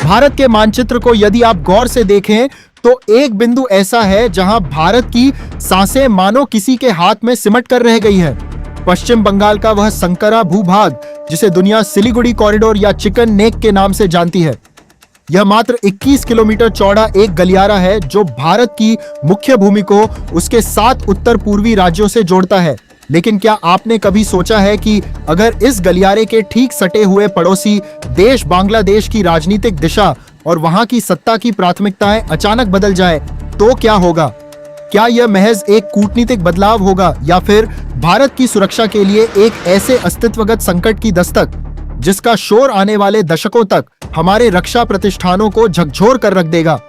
भारत के मानचित्र को यदि आप गौर से देखें तो एक बिंदु ऐसा है जहां भारत की सांसें मानो किसी के हाथ में सिमट कर रह गई है। पश्चिम बंगाल का वह संकरा भूभाग जिसे दुनिया सिलीगुड़ी कॉरिडोर या चिकन नेक के नाम से जानती है। यह मात्र 21 किलोमीटर चौड़ा एक गलियारा है जो भारत की मुख्य भूमि को उसके 7 उत्तर पूर्वी राज्यों से जोड़ता है। लेकिन क्या आपने कभी सोचा है कि अगर इस गलियारे के ठीक सटे हुए पड़ोसी देश बांग्लादेश की राजनीतिक दिशा और वहां की सत्ता की प्राथमिकताएं अचानक बदल जाए तो क्या होगा? क्या यह महज एक कूटनीतिक बदलाव होगा या फिर भारत की सुरक्षा के लिए एक ऐसे अस्तित्वगत संकट की दस्तक जिसका शोर आने वाले दशकों तक हमारे रक्षा प्रतिष्ठानों को झकझोर कर रख देगा?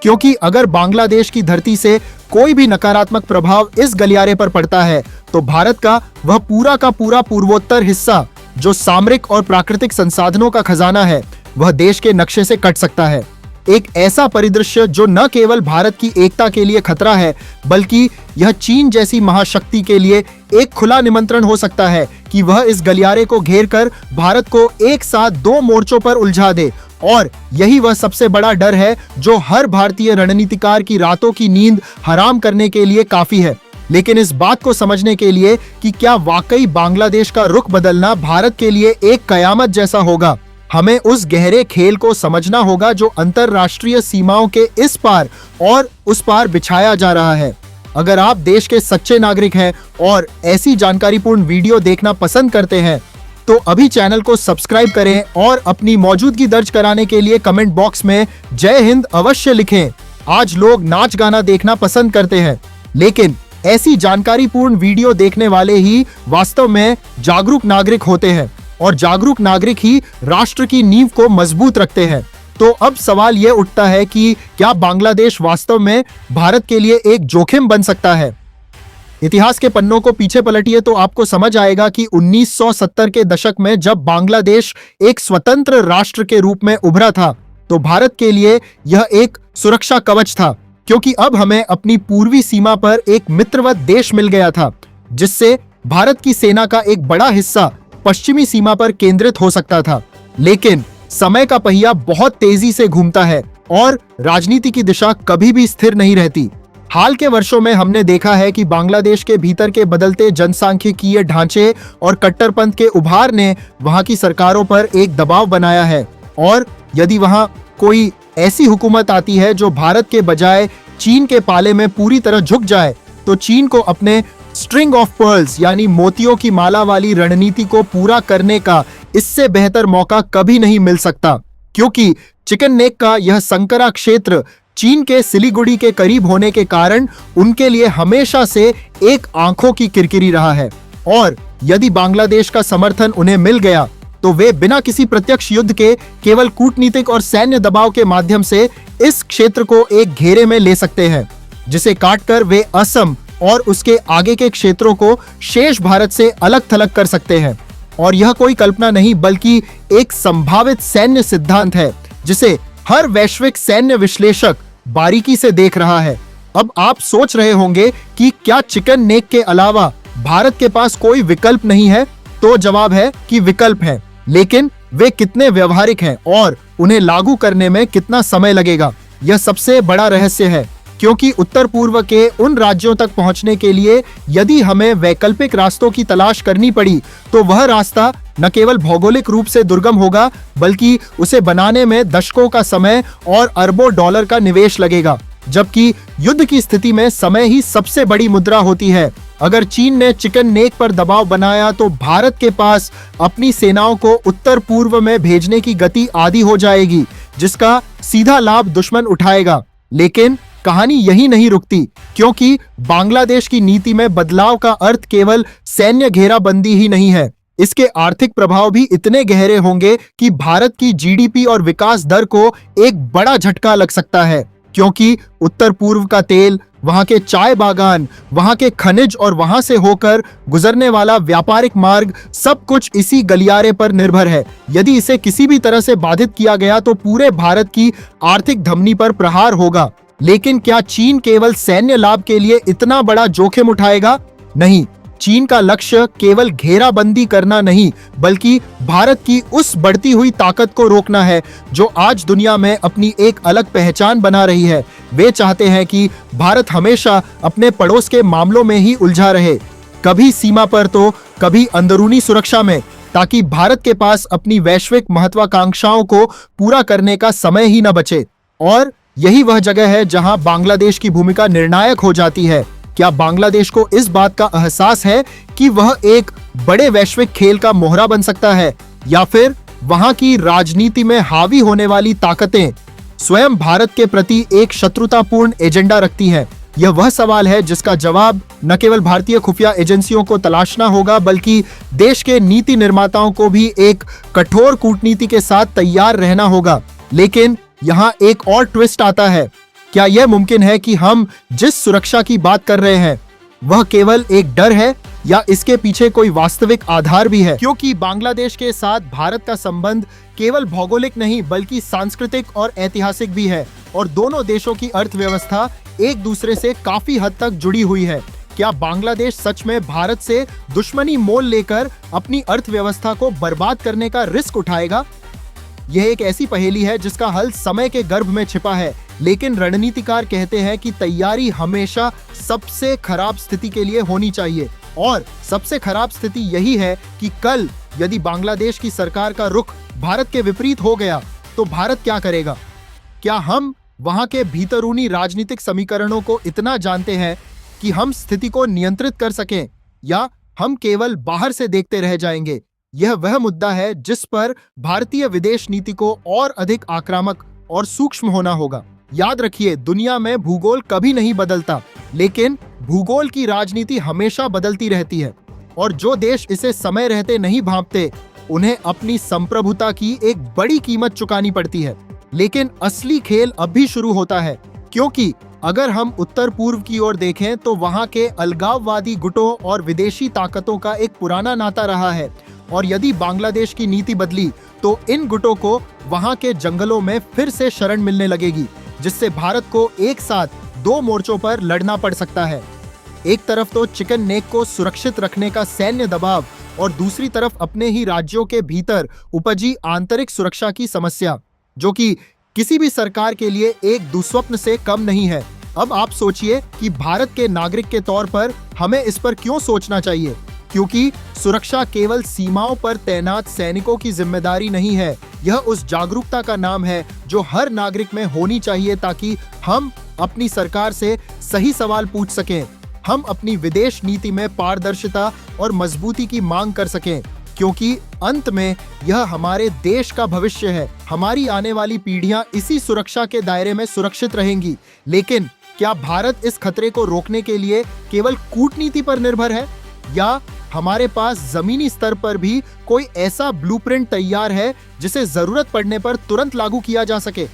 क्योंकि अगर बांग्लादेश की धरती से कोई भी नकारात्मक प्रभाव इस गलियारे पर पड़ता है तो भारत का वह पूरा का पूरा पूर्वोत्तर हिस्सा जो सामरिक और प्राकृतिक संसाधनों का खजाना है वह देश के नक्शे से कट सकता है। एक ऐसा परिदृश्य जो न केवल भारत की एकता के लिए खतरा है बल्कि यह चीन जैसी महाशक्ति के लिए एक खुला निमंत्रण हो सकता है कि वह इस गलियारे को घेर कर भारत को एक साथ 2 मोर्चों पर उलझा दे। और यही वह सबसे बड़ा डर है जो हर भारतीय रणनीतिकार की रातों की नींद हराम करने के लिए काफी है। लेकिन इस बात को समझने के लिए कि क्या वाकई बांग्लादेश का रुख बदलना भारत के लिए एक कयामत जैसा होगा, हमें उस गहरे खेल को समझना होगा जो अंतरराष्ट्रीय सीमाओं के इस पार और उस पार बिछाया जा रहा है। अगर आप देश के सच्चे नागरिक हैं और ऐसी जानकारीपूर्ण वीडियो देखना पसंद करते हैं तो अभी चैनल को सब्सक्राइब करें और अपनी मौजूदगी दर्ज कराने के लिए कमेंट बॉक्स में जय हिंद अवश्य लिखें। आज लोग नाच गाना देखना पसंद करते हैं लेकिन ऐसी जानकारीपूर्ण वीडियो देखने वाले ही वास्तव में जागरूक नागरिक होते हैं और जागरूक नागरिक ही राष्ट्र की नींव को मजबूत रखते हैं। तो अब सवाल यह उठता है कि क्या बांग्लादेश वास्तव में भारत के लिए एक जोखिम बन सकता है? इतिहास के पन्नों को पीछे पलटिए तो आपको समझ आएगा कि 1970 के दशक में जब बांग्लादेश एक स्वतंत्र राष्ट्र के रूप में उभरा था तो भारत के लिए यह एक सुरक्षा कवच था, क्योंकि अब हमें अपनी पूर्वी सीमा पर एक मित्रवत देश मिल गया था जिससे भारत की सेना का एक बड़ा हिस्सा पश्चिमी सीमा पर केंद्रित हो सकता था। लेकिन समय का पहिया बहुत तेजी से घूमता है और राजनीति की दिशा कभी भी स्थिर नहीं रहती। हाल के वर्षों में हमने देखा है कि बांग्लादेश के भीतर के बदलते जनसांख्यिकीय ढांचे और कट्टरपंथ के उभार ने वहां की सरकारों पर एक दबाव बनाया है। और यदि वहां कोई ऐसी हुकूमत आती है जो भारत के बजाय चीन के पाले में पूरी तरह झुक जाए तो चीन को अपने स्ट्रिंग ऑफ पर्ल्स यानी मोतियों की माला वाली रणनीति को पूरा करने का इससे बेहतर मौका कभी नहीं मिल सकता, क्योंकि चिकन नेक का यह संकरा क्षेत्र चीन के सिलीगुड़ी के करीब होने के कारण उनके लिए हमेशा से एक आंखों की किरकिरी रहा है। और यदि बांग्लादेश का समर्थन उन्हें मिल गया तो वे बिना किसी प्रत्यक्ष युद्ध के केवल कूटनीतिक और सैन्य दबाव के माध्यम से इस क्षेत्र को एक घेरे में ले सकते हैं जिसे काटकर वे असम और उसके आगे के क्षेत्रों को शेष भारत से अलग थलग कर सकते हैं। और यह कोई कल्पना नहीं बल्कि एक संभावित सैन्य सिद्धांत है जिसे हर वैश्विक सैन्य विश्लेषक बारीकी से देख रहा है। अब आप सोच रहे होंगे कि क्या चिकन नेक के अलावा भारत के पास कोई विकल्प नहीं है? तो जवाब है कि विकल्प है, लेकिन वे कितने व्यवहारिक हैं और उन्हें लागू करने में कितना समय लगेगा, यह सबसे बड़ा रहस्य है। क्योंकि उत्तर पूर्व के उन राज्यों तक पहुंचने के लिए यदि हमें वैकल्पिक रास्तों की तलाश करनी पड़ी तो वह रास्ता न केवल भौगोलिक रूप से दुर्गम होगा बल्कि उसे बनाने में दशकों का समय और अरबों डॉलर का निवेश लगेगा। जबकि युद्ध की स्थिति में समय ही सबसे बड़ी मुद्रा होती है। अगर चीन ने चिकन नेक पर दबाव बनाया तो भारत के पास अपनी सेनाओं को उत्तर पूर्व में भेजने की गति आधी हो जाएगी जिसका सीधा लाभ दुश्मन उठाएगा। लेकिन कहानी यही नहीं रुकती, क्योंकि बांग्लादेश की नीति में बदलाव का अर्थ केवल सैन्य घेराबंदी ही नहीं है। इसके आर्थिक प्रभाव भी इतने गहरे होंगे कि भारत की जीडीपी और विकास दर को एक बड़ा झटका लग सकता है, क्योंकि उत्तर पूर्व का तेल, वहां के चाय बागान, वहां के खनिज और वहां से होकर गुजरने वाला व्यापारिक मार्ग सब कुछ इसी गलियारे पर निर्भर है। यदि इसे किसी भी तरह से बाधित किया गया तो पूरे भारत की आर्थिक धमनी पर प्रहार होगा। लेकिन क्या चीन केवल सैन्य लाभ के लिए इतना बड़ा जोखिम उठाएगा? नहीं, चीन का लक्ष्य केवल घेराबंदी करना नहीं, बल्कि भारत की उस बढ़ती हुई ताकत को रोकना है जो आज दुनिया में अपनी एक अलग पहचान बना रही है। वे चाहते हैं कि भारत हमेशा अपने पड़ोस के मामलों में ही उलझा रहे, कभी सीमा पर तो कभी अंदरूनी सुरक्षा में, ताकि भारत के पास अपनी वैश्विक महत्वाकांक्षाओं को पूरा करने का समय ही न बचे। और यही वह जगह है जहां बांग्लादेश की भूमिका निर्णायक हो जाती है। क्या बांग्लादेश को इस बात का एहसास है कि वह एक बड़े वैश्विक खेल का मोहरा बन सकता है, या फिर वहां की राजनीति में हावी होने वाली ताकतें स्वयं भारत के प्रति एक शत्रुतापूर्ण एजेंडा रखती हैं? यह वह सवाल है जिसका जवाब न केवल भारतीय खुफिया एजेंसियों को तलाशना होगा, बल्कि देश के नीति निर्माताओं को भी एक कठोर कूटनीति के साथ तैयार रहना होगा। लेकिन यहाँ एक और ट्विस्ट आता है। क्या यह मुमकिन है कि हम जिस सुरक्षा की बात कर रहे हैं वह केवल एक डर है, या इसके पीछे कोई वास्तविक आधार भी है? क्योंकि बांग्लादेश के साथ भारत का संबंध केवल भौगोलिक नहीं बल्कि सांस्कृतिक और ऐतिहासिक भी है, और दोनों देशों की अर्थव्यवस्था एक दूसरे से काफी हद तक जुड़ी हुई है। क्या बांग्लादेश सच में भारत से दुश्मनी मोल लेकर अपनी अर्थव्यवस्था को बर्बाद करने का रिस्क उठाएगा? यह एक ऐसी पहेली है जिसका हल समय के गर्भ में छिपा है, लेकिन रणनीतिकार कहते हैं कि तैयारी हमेशा सबसे खराब स्थिति के लिए होनी चाहिए। और सबसे खराब स्थिति यही है कि कल यदि बांग्लादेश की सरकार का रुख भारत के विपरीत हो गया तो भारत क्या करेगा? क्या हम वहां के भीतरूनी राजनीतिक समीकरणों को इतना जानते हैं कि हम स्थिति को नियंत्रित कर सकें, या हम केवल बाहर से देखते रह जाएंगे? यह वह मुद्दा है जिस पर भारतीय विदेश नीति को और अधिक आक्रामक और सूक्ष्म होना होगा। याद रखिए, दुनिया में भूगोल कभी नहीं बदलता, लेकिन भूगोल की राजनीति हमेशा बदलती रहती है, और जो देश इसे समय रहते नहीं भांपते उन्हें अपनी संप्रभुता की एक बड़ी कीमत चुकानी पड़ती है। लेकिन असली खेल अब भी शुरू होता है, क्योंकि अगर हम उत्तर पूर्व की ओर देखें तो वहां के अलगाववादी गुटों और विदेशी ताकतों का एक पुराना नाता रहा है, और यदि बांग्लादेश की नीति बदली तो इन गुटों को वहां के जंगलों में फिर से शरण मिलने लगेगी, जिससे भारत को एक साथ दो मोर्चों पर लड़ना पड़ सकता है। एक तरफ तो चिकन नेक को सुरक्षित रखने का सैन्य दबाव, और दूसरी तरफ अपने ही राज्यों के भीतर उपजी आंतरिक सुरक्षा की समस्या, जो कि किसी भी सरकार के लिए एक दुस्वप्न से कम नहीं है। अब आप सोचिए कि भारत के नागरिक के तौर पर हमें इस पर क्यों सोचना चाहिए, क्योंकि सुरक्षा केवल सीमाओं पर तैनात सैनिकों की जिम्मेदारी नहीं है। यह उस जागरूकता का नाम है जो हर नागरिक में होनी चाहिए, ताकि हम अपनी सरकार से सही सवाल पूछ सकें, हम अपनी विदेश नीति में पारदर्शिता और मजबूती की मांग कर सकें, क्योंकि अंत में यह हमारे देश का भविष्य है। हमारी आने वाली पीढ़ियां इसी सुरक्षा के दायरे में सुरक्षित रहेंगी। लेकिन क्या भारत इस खतरे को रोकने के लिए केवल कूटनीति पर निर्भर है, या हमारे पास जमीनी स्तर पर भी कोई ऐसा ब्लूप्रिंट तैयार है जिसे जरूरत पड़ने पर तुरंत लागू किया जा सके?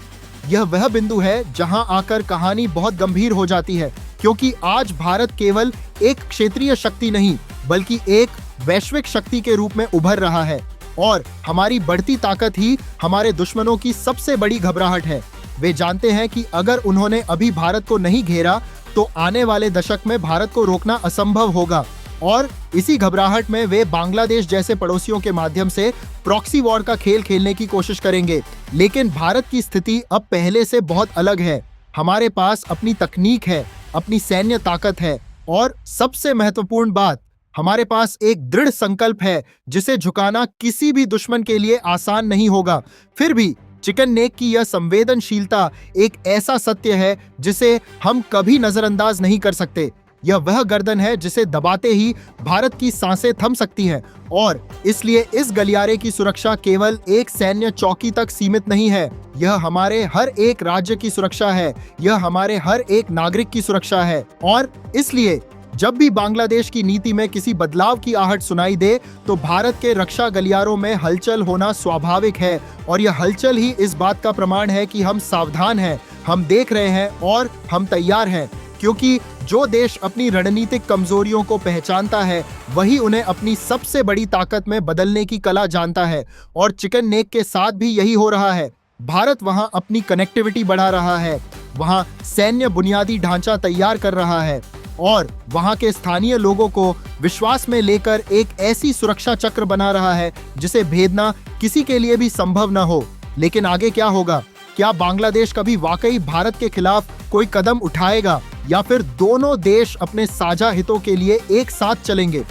यह वह बिंदु है जहां आकर कहानी बहुत गंभीर हो जाती है, क्योंकि आज भारत केवल एक क्षेत्रीय शक्ति नहीं बल्कि एक वैश्विक शक्ति के रूप में उभर रहा है, और हमारी बढ़ती ताकत ही हमारे दुश्मनों की सबसे बड़ी घबराहट है। वे जानते हैं कि अगर उन्होंने अभी भारत को नहीं घेरा तो आने वाले दशक में भारत को रोकना असंभव होगा, और इसी घबराहट में वे बांग्लादेश जैसे पड़ोसियों के माध्यम से प्रॉक्सी वॉर का खेल खेलने की कोशिश करेंगे। लेकिन भारत की स्थिति अब पहले से बहुत अलग है। हमारे पास अपनी तकनीक है, अपनी सैन्य ताकत है, और सबसे महत्वपूर्ण बात, हमारे पास एक दृढ़ संकल्प है जिसे झुकाना किसी भी दुश्मन के लिए आसान नहीं होगा। फिर भी चिकन नेक की यह संवेदनशीलता एक ऐसा सत्य है जिसे हम कभी नजरअंदाज नहीं कर सकते। यह वह गर्दन है जिसे दबाते ही भारत की सांसें थम सकती हैं, और इसलिए इस गलियारे की सुरक्षा केवल एक सैन्य चौकी तक सीमित नहीं है। यह हमारे हर एक राज्य की सुरक्षा है, यह हमारे हर एक नागरिक की सुरक्षा है। और इसलिए जब भी बांग्लादेश की नीति में किसी बदलाव की आहट सुनाई दे तो भारत के रक्षा गलियारों में हलचल होना स्वाभाविक है, और यह हलचल ही इस बात का प्रमाण है कि हम सावधान हैं, हम देख रहे हैं और हम तैयार हैं। क्योंकि जो देश अपनी रणनीतिक कमजोरियों को पहचानता है वही उन्हें अपनी सबसे बड़ी ताकत में बदलने की कला जानता है, और चिकन नेक के साथ भी यही हो रहा है। भारत वहां अपनी कनेक्टिविटी बढ़ा रहा है, वहां सैन्य बुनियादी ढांचा तैयार कर रहा है, और वहां के स्थानीय लोगों को विश्वास में लेकर एक ऐसी सुरक्षा चक्र बना रहा है जिसे भेदना किसी के लिए भी संभव न हो। लेकिन आगे क्या होगा? क्या बांग्लादेश कभी वाकई भारत के खिलाफ कोई कदम उठाएगा या फिर दोनों देश अपने साझा हितों के लिए एक साथ चलेंगे?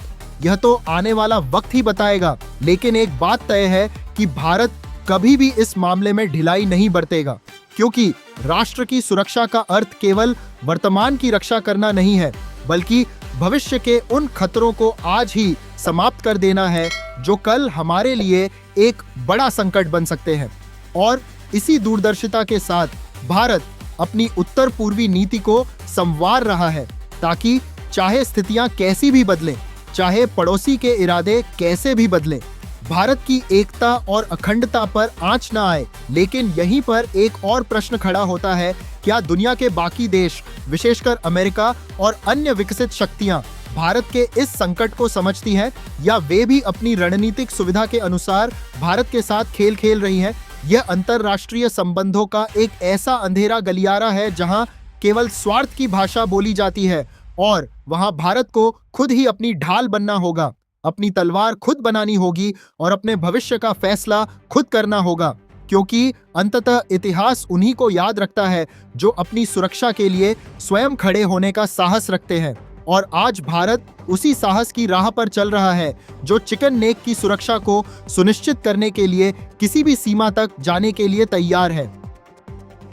यह तो आने वाला वक्त ही बताएगा। लेकिन एक बात तय है कि भारत कभी भी इस मामले में ढिलाई नहीं बरतेगा, क्योंकि राष्ट्र की सुरक्षा का अर्थ केवल वर्तमान की रक्षा करना नहीं है, बल्कि भविष्य के उन खतरों को आज ही समाप्त कर देना है जो कल हमारे लिए एक बड़ा संकट बन सकते हैं। और इसी दूरदर्शिता के साथ भारत अपनी उत्तर पूर्वी नीति को संवार रहा है, ताकि चाहे स्थितियां कैसी भी बदलें, चाहे पड़ोसी के इरादे कैसे भी बदलें, भारत की एकता और अखंडता पर आंच न आए। लेकिन यहीं पर एक और प्रश्न खड़ा होता है, क्या दुनिया के बाकी देश, विशेषकर अमेरिका और अन्य विकसित शक्तियां भारत के इस संकट को समझती हैं, या वे भी अपनी रणनीतिक सुविधा के अनुसार भारत के साथ खेल खेल रही हैं? यह अंतरराष्ट्रीय संबंधों का एक ऐसा अंधेरा गलियारा है जहां केवल स्वार्थ की भाषा बोली जाती है, और वहां भारत को खुद ही अपनी ढाल बनना होगा, अपनी तलवार खुद बनानी होगी और अपने भविष्य का फैसला खुद करना होगा। क्योंकि अंततः इतिहास उन्हीं को याद रखता है जो अपनी सुरक्षा के लिए स्वयं खड़े होने का साहस रखते हैं। और आज भारत उसी साहस की राह पर चल रहा है, जो चिकन नेक की सुरक्षा को सुनिश्चित करने के लिए किसी भी सीमा तक जाने के लिए तैयार है।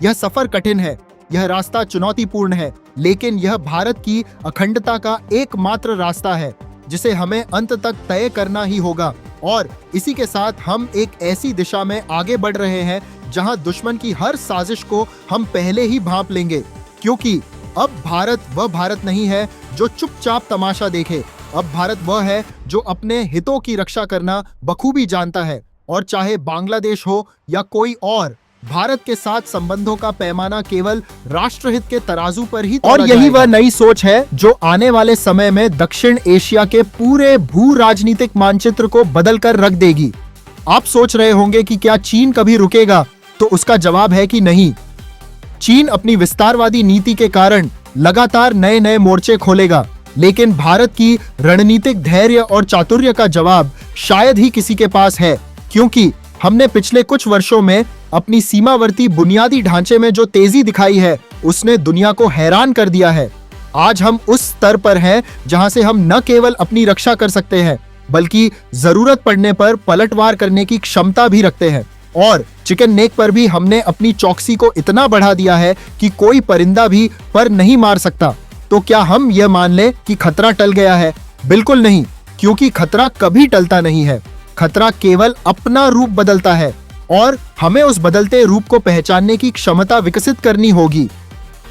यह सफर कठिन है, यह रास्ता चुनौतीपूर्ण है, लेकिन यह भारत की अखंडता का एकमात्र रास्ता है जिसे हमें अंत तक तय करना ही होगा। और इसी के साथ हम एक ऐसी दिशा में आगे बढ़ रहे हैं जहां दुश्मन की हर साजिश को हम पहले ही भांप लेंगे, क्योंकि अब भारत वह भारत नहीं है जो चुपचाप तमाशा देखे। अब भारत वह है जो अपने हितों की रक्षा करना बखूबी जानता है। और चाहे बांग्लादेश हो या कोई और, भारत के साथ संबंधों का पैमाना केवल राष्ट्रहित के तराजू पर ही तोला जाएगा। और यही वह नई सोच है जो आने वाले समय में दक्षिण एशिया के पूरे भू राजनीतिक मानचित्र को बदल कर रख देगी। आप सोच रहे होंगे कि क्या चीन कभी रुकेगा? तो उसका जवाब है कि नहीं। चीन अपनी विस्तारवादी नीति के कारण लगातार नए नए मोर्चे खोलेगा, लेकिन भारत की रणनीतिक धैर्य और चातुर्य का जवाब शायद ही किसी के पास है, क्योंकि हमने पिछले कुछ वर्षों में अपनी सीमावर्ती बुनियादी ढांचे में जो तेजी दिखाई है उसने दुनिया को हैरान कर दिया है। आज हम उस स्तर पर हैं जहां से हम न केवल अपनी रक्षा कर सकते हैं, बल्कि जरूरत पड़ने पर पलटवार करने की क्षमता भी रखते हैं। और चिकन नेक पर भी हमने अपनी चौकसी को इतना बढ़ा दिया है कि कोई परिंदा भी पर नहीं मार सकता। तो क्या हम यह मान लें कि खतरा टल गया है? बिल्कुल नहीं, क्योंकि खतरा कभी टलता नहीं है। खतरा केवल अपना रूप बदलता है, और हमें उस बदलते रूप को पहचानने की क्षमता विकसित करनी होगी।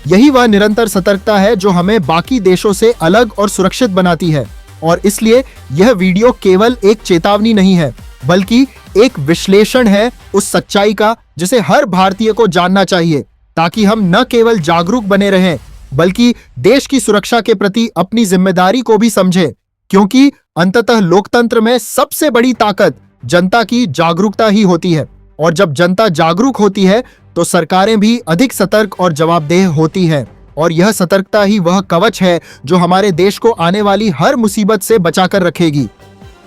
यही वह निरंतर सतर्कता है जो हमें बाकी देशों से अलग और सुरक्षित बनाती है। और इसलिए यह वीडियो केवल एक चेतावनी नहीं है, बल्कि एक विश्लेषण है उस सच्चाई का जिसे हर भारतीय को जानना चाहिए, ताकि हम न केवल जागरूक बने रहें, बल्कि देश की सुरक्षा के प्रति अपनी जिम्मेदारी को भी समझें। क्योंकि अंततः लोकतंत्र में सबसे बड़ी ताकत जनता की जागरूकता ही होती है, और जब जनता जागरूक होती है तो सरकारें भी अधिक सतर्क और जवाबदेह होती हैं। और यह सतर्कता ही वह कवच है जो हमारे देश को आने वाली हर मुसीबत से बचाकर रखेगी।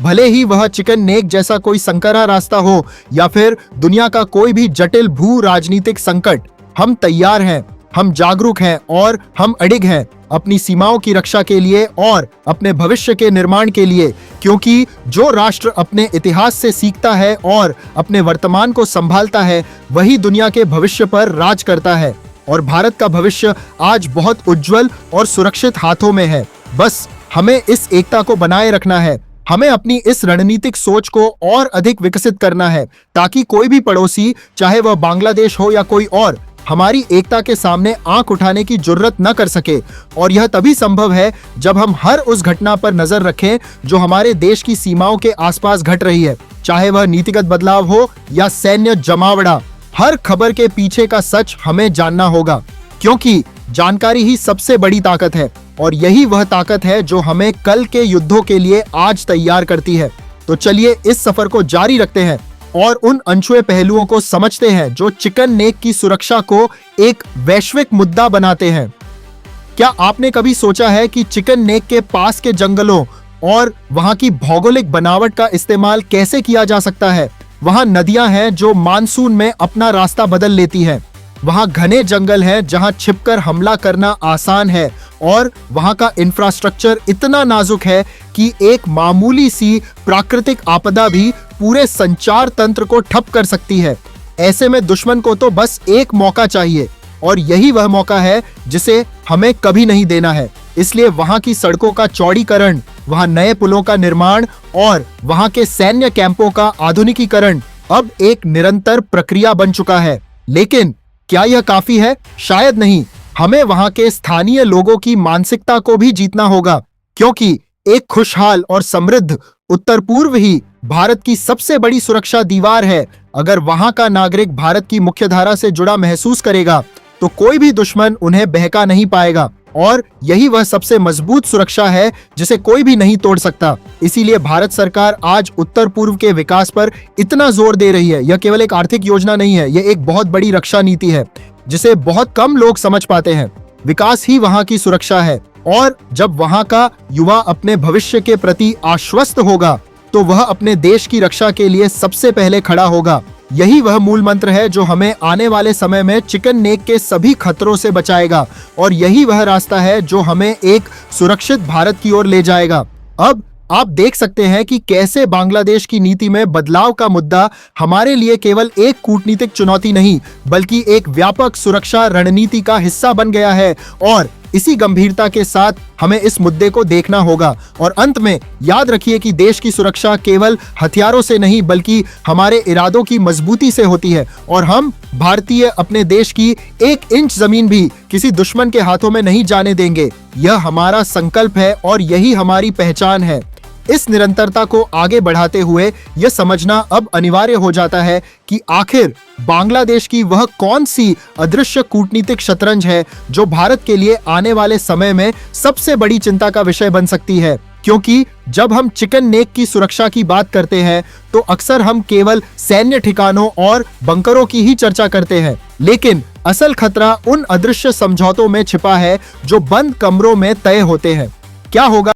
भले ही वह चिकन नेक जैसा कोई संकरा रास्ता हो या फिर दुनिया का कोई भी जटिल भू राजनीतिक संकट, हम तैयार हैं, हम जागरूक हैं और हम अडिग हैं अपनी सीमाओं की रक्षा के लिए और अपने भविष्य के निर्माण के लिए। क्योंकि जो राष्ट्र अपने इतिहास से सीखता है और अपने वर्तमान को संभालता है, वही दुनिया के भविष्य पर राज करता है। और भारत का भविष्य आज बहुत उज्जवल और सुरक्षित हाथों में है। बस हमें इस एकता को बनाए रखना है, हमें अपनी इस रणनीतिक सोच को और अधिक विकसित करना है, ताकि कोई भी पड़ोसी, चाहे वह बांग्लादेश हो या कोई और, हमारी एकता के सामने आंख उठाने की जुर्रत न कर सके। और यह तभी संभव है जब हम हर उस घटना पर नजर रखें जो हमारे देश की सीमाओं के आसपास घट रही है, चाहे वह नीतिगत बदलाव हो या सैन्य जमावड़ा। हर खबर के पीछे का सच हमें जानना होगा, क्योंकि जानकारी ही सबसे बड़ी ताकत है, और यही वह ताकत है जो हमें कल के युद्धों के लिए आज तैयार करती है। तो चलिए इस सफर को जारी रखते हैं और उन अनछुए पहलुओं को समझते हैं जो चिकन नेक की सुरक्षा को एक वैश्विक मुद्दा बनाते हैं। क्या आपने कभी सोचा है कि चिकन नेक के पास के जंगलों और वहां की भौगोलिक बनावट का इस्तेमाल कैसे किया जा सकता है? वहां नदियां हैं जो मानसून में अपना रास्ता बदल लेती हैं। वहां घने जंगल हैं जहां छिपकर हमला करना आसान है और वहां का इंफ्रास्ट्रक्चर इतना नाजुक है कि एक मामूली सी प्राकृतिक आपदा भी पूरे संचार तंत्र को ठप कर सकती है। ऐसे में दुश्मन को तो बस एक मौका चाहिए और यही वह मौका है जिसे हमें कभी नहीं देना है। इसलिए वहां की सड़कों का चौड़ीकरण, वहां नए पुलों का निर्माण और वहां के सैन्य कैंपों का आधुनिकीकरण अब एक निरंतर प्रक्रिया बन चुका है। लेकिन क्या यह काफी है? शायद नहीं। हमें वहां के स्थानीय लोगों की मानसिकता को भी जीतना होगा, क्योंकि एक खुशहाल और समृद्ध उत्तर पूर्व ही भारत की सबसे बड़ी सुरक्षा दीवार है। अगर वहां का नागरिक भारत की मुख्यधारा से जुड़ा महसूस करेगा तो कोई भी दुश्मन उन्हें बहका नहीं पाएगा और यही वह सबसे मजबूत सुरक्षा है जिसे कोई भी नहीं तोड़ सकता। इसीलिए भारत सरकार आज उत्तर पूर्व के विकास पर इतना जोर दे रही है। यह केवल एक आर्थिक योजना नहीं है, यह एक बहुत बड़ी रक्षा नीति है जिसे बहुत कम लोग समझ पाते हैं। विकास ही वहां की सुरक्षा है और जब वहां का युवा अपने भविष्य के प्रति आश्वस्त होगा तो वह अपने देश की रक्षा के लिए सबसे पहले खड़ा होगा। यही वह मूल मंत्र है जो हमें आने वाले समय में चिकन नेक के सभी खतरों से बचाएगा और यही वह रास्ता है जो हमें एक सुरक्षित भारत की ओर ले जाएगा। अब आप देख सकते हैं कि कैसे बांग्लादेश की नीति में बदलाव का मुद्दा हमारे लिए केवल एक कूटनीतिक चुनौती नहीं बल्कि एक व्यापक सुरक्षा रणनीति का हिस्सा बन गया है और इसी गंभीरता के साथ हमें इस मुद्दे को देखना होगा। और अंत में याद रखिए कि देश की सुरक्षा केवल हथियारों से नहीं बल्कि हमारे इरादों की मजबूती से होती है और हम भारतीय अपने देश की 1 इंच जमीन भी किसी दुश्मन के हाथों में नहीं जाने देंगे। यह हमारा संकल्प है और यही हमारी पहचान है। इस निरंतरता को आगे बढ़ाते हुए यह समझना अब अनिवार्य हो जाता है कि आखिर बांग्लादेश की वह कौन सी अदृश्य कूटनीतिक शतरंज है जो भारत के लिए आने वाले समय में सबसे बड़ी चिंता का विषय बन सकती है। क्योंकि जब हम चिकन नेक की सुरक्षा की बात करते हैं तो अक्सर हम केवल सैन्य ठिकानों और बंकरों की ही चर्चा करते हैं, लेकिन असल खतरा उन अदृश्य समझौतों में छिपा है जो बंद कमरों में तय होते हैं। क्या होगा